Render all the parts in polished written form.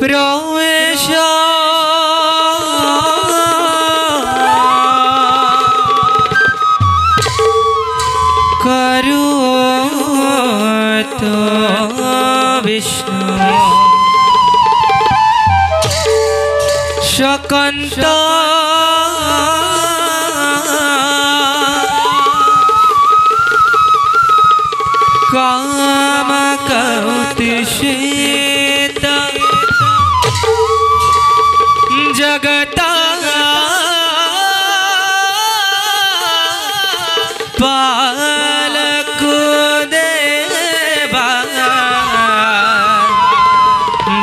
प्रवेश करोतु विष्णु शकंत काम कौतिषेत जगता पालको देवा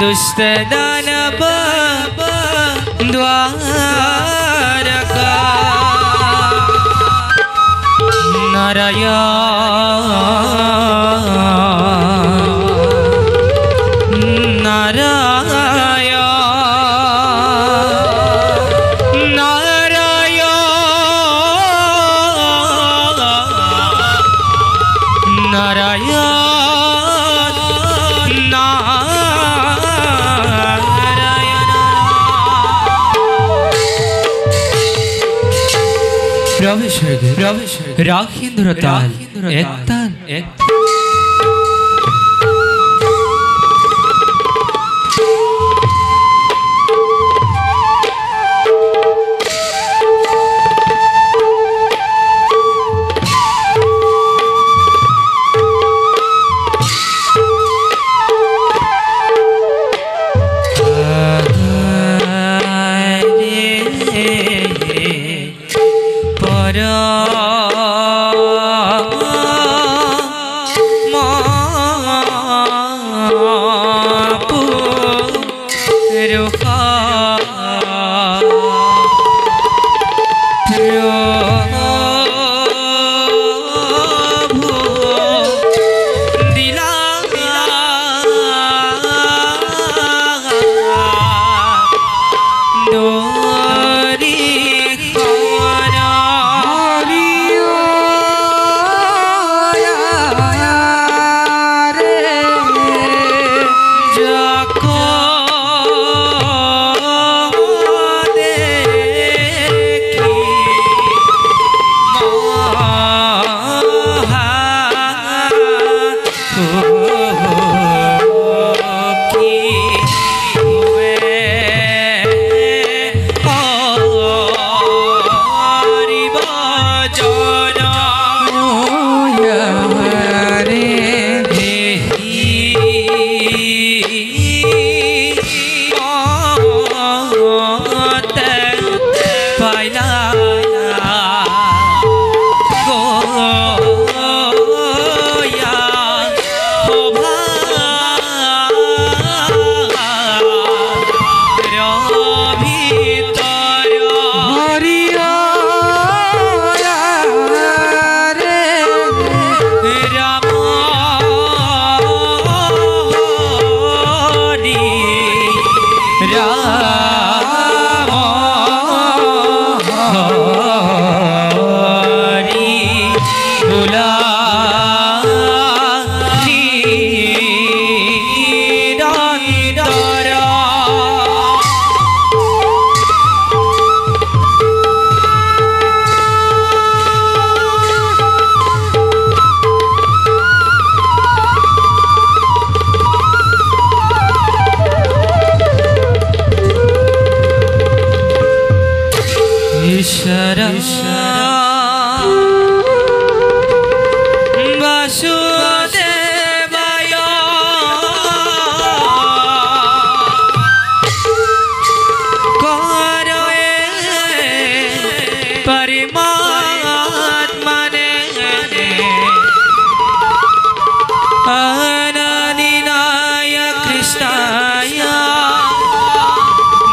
दुष्ट दानव द्वारका नारायण नारायण नारायण नारायण प्रवेश राखेंद्र ताल एक ताल एक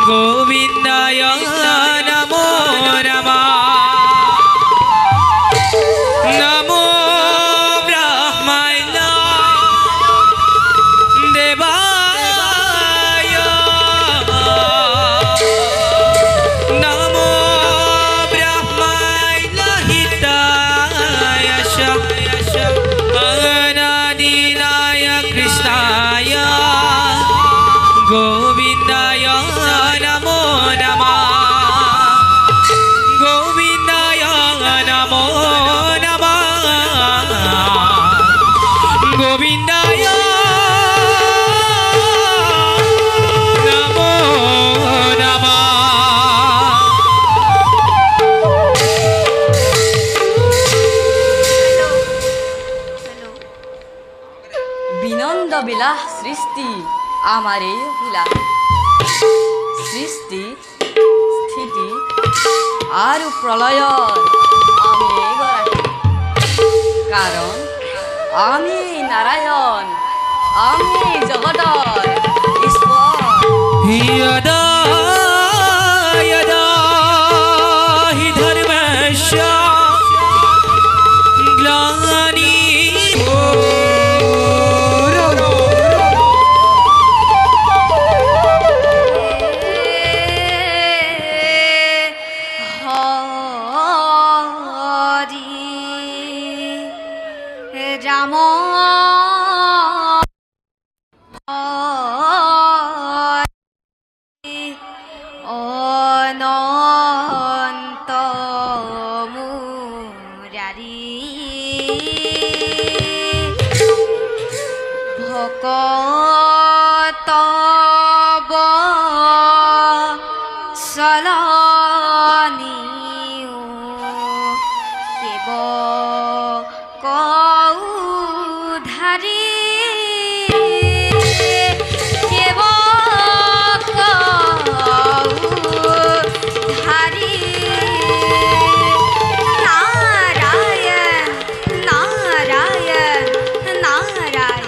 गोविंदाय नमो नमः। গোবিন্দায় নমো নমঃ গোবিন্দায় নমো নমঃ গোবিন্দায় নমো নমঃ। বিনন্দ বিলাস সৃষ্টি আমার এই অভিলাষ সৃষ্টি স্থিতি আর প্রলয়র আমি এগৰাকী কাৰণ আমি নাৰায়ণ আমি জগতৰ ঈশ্বৰ। यदा यदा हि धर्मस्य ग्लानिर्भूतो হরি রাম অনন্ত মুরারি ভকত সলনি কেব কৌধারি কেব কৌধারি নারায়ণ নারায়ণ নারায়ণ।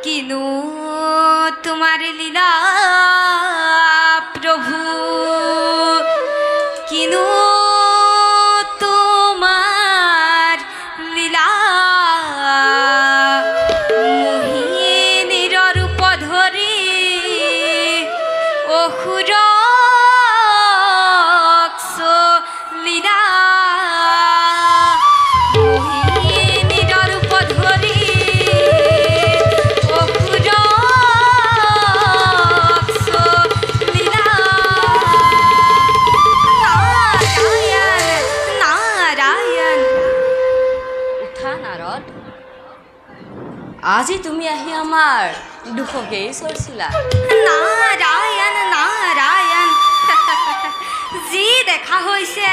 কিনু তোমার লীলা প্রভু কিনু তোমার লীলা মোহিনীর রূপ ধরি অসুর লীলা মোহিনীর রূপ ধরি আজি তুমি আহি আমাৰ দুখকেই চৰছিলা। নাৰায়ণ নাৰায়ণ যি দেখা হৈছে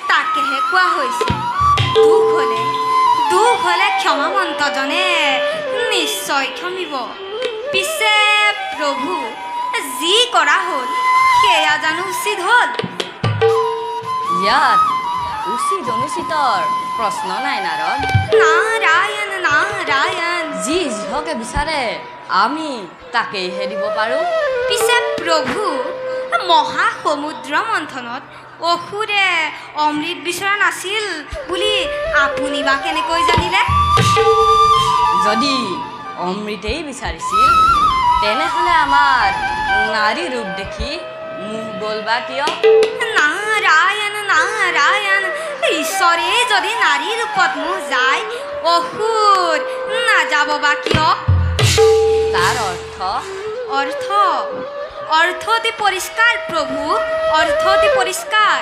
তাকেহে কোৱা হৈছে। দুখ হলে ক্ষমামন্তজনে নিশ্চয় ক্ষমিব। পিছে প্ৰভু যি কৰা হ'ল সেয়া জানো উচিত হ'ল? ইয়াত উচিত অনুচিতৰ প্ৰশ্ন নাই নাৰদ। নাৰায়ণ নাৰায়ণ যি যিহকে বিচাৰে আমি তাকেইহে দিব পাৰোঁ। পিছে প্ৰভু মহা সমুদ্ৰ মন্থনত অসুৰে অমৃত বিচৰা নাছিল বুলি আপুনি বা কেনেকৈ জানিলে? যদি অমৃতেই বিচাৰিছিল তেনেহ'লে আমাৰ নাৰী ৰূপ দেখি মুখ বলবা কিয়? নাৰায়ণ নাৰায়ণ, ঈশ্বৰে যদি নাৰী ৰূপত মোক যায়, অসুৰ নাযাব বা কিয়? তাৰ অৰ্থ? অৰ্থ অৰ্থ অতি পৰিষ্কাৰ প্ৰভু, অৰ্থ অতি পৰিষ্কাৰ।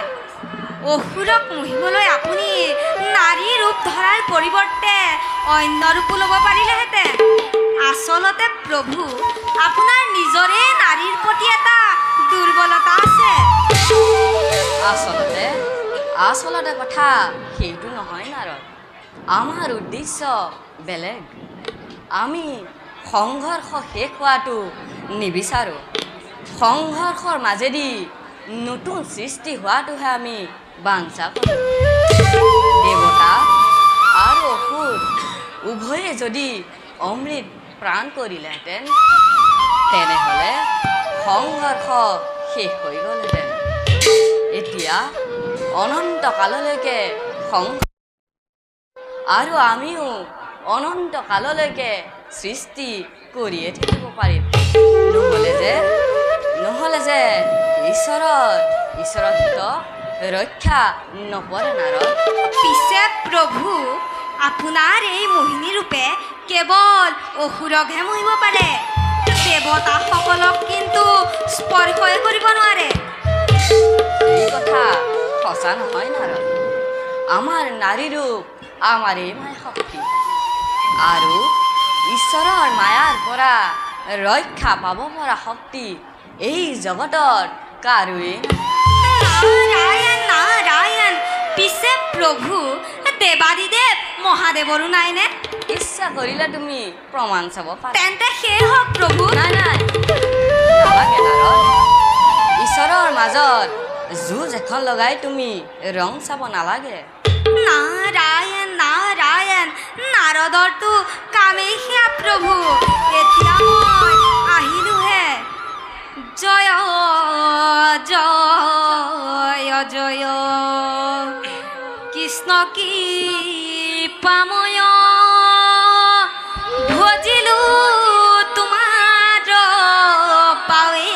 অসুৰক মুহিবলৈ আপুনি নাৰী ৰূপ ধৰাৰ পৰিৱৰ্তে অন্য ৰূপো ল'ব পাৰিলেহেঁতেন। আচলতে প্ৰভু, আপোনাৰ নিজৰে নাৰীৰ প্ৰতি এটা দুৰ্বলতা আছে। আচলতে কথা সেইটো নহয় নাৰদ। আমাৰ উদ্দেশ্য বেলেগ। আমি সংঘৰ্ষ শেষ হোৱাটো নিবিচাৰোঁ। সংঘৰ্ষৰ মাজেদি নতুন সৃষ্টি হোৱাটোহে আমি বাঞ্ছা কৰোঁ। দেৱতা আৰু অসুৰ উভয়ে যদি অমৃত প্ৰাণ কৰিলেহেঁতেন, তেনেহ'লে সংঘৰ্ষ শেষ হৈ গ'লহেঁতেন। এতিয়া অনন্ত কাললৈকে আৰু আমিও অনন্ত কাললৈকে সৃষ্টি কৰিয়ে থাকিব পাৰিম। নহ'লে যে ঈশ্বৰৰ হিত ৰক্ষা নপৰে নাৰদ। পিছে প্ৰভু, আপোনাৰ এই মোহিনী ৰূপে কেৱল অসুৰকহে মোহিব পাৰে, দেৱতাসকলক কিন্তু স্পৰ্শই কৰিব নোৱাৰে। এই কথা সঁচা নহয় নাৰদ। আমাৰ নাৰী ৰূপ আমাৰেই মায়া শক্তি, আৰু ঈশ্বৰৰ মায়াৰ পৰা ৰক্ষা পাব পৰা শক্তি এই জগতত কাৰোৱেই নাই। নাৰায়ণ নাৰায়ণ, পিছে প্ৰভু, দেৱাদিদেৱ মহাদেৱৰো নাইনে? ইচ্ছা কৰিলে তুমি প্ৰমাণ চাব পাৰা। তেন্তে সেই হওক প্ৰভু। নাই নালাগে নাৰদ। ঈশ্বৰৰ মাজত যুঁজ এখন লগাই তুমি ৰং চাব নালাগে। নাৰায়ণ নাৰায়ণ, নাৰদৰতো কামেই সেয়া প্ৰভু। এতিয়া মই আহিলোহে। জয় জয় জয় কৃষ্ণ কৃপাময়, ভজিলো তোমাৰ পাৱে,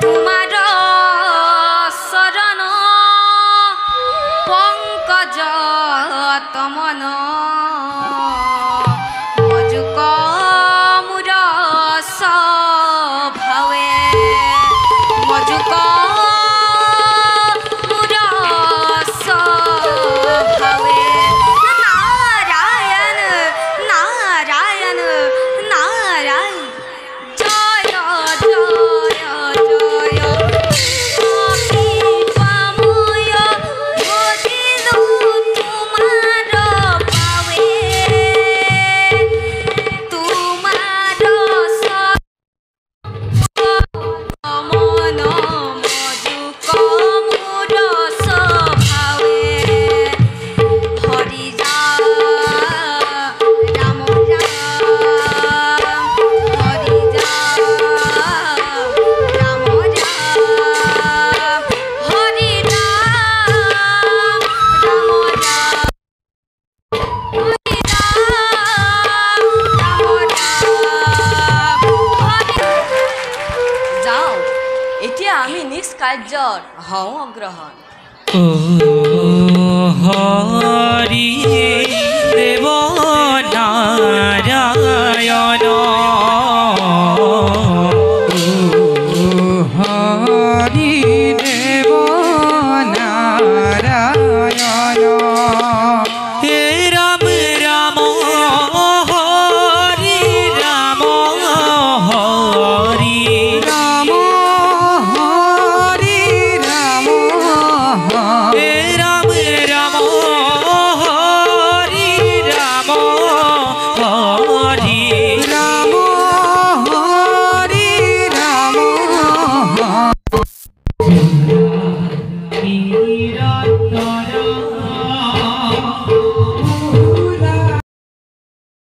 তোমাৰ চৰণ পংকজ তমন, মজুক মোৰ স্বভাৱে, মজুক মোৰ স্বভাৱে। নাৰায়ণ নাৰায়ণ নাৰায়ণ, জয় জয় জয় কৃপাময়, ভজিলো তোমাৰ পাৱে, তোমাৰ মন মজুক মোৰ স্বভাৱে। হৰি ৰাম ৰাম ৰাম, হৰি ৰাম ৰাম ৰাম, হৰি ৰাম ৰাম ৰাম, হৰি ৰাম ৰাম ৰাম। যাওঁ, এতিয়া আমি নিজ কাৰ্যত হওঁ অগ্ৰহণ। ও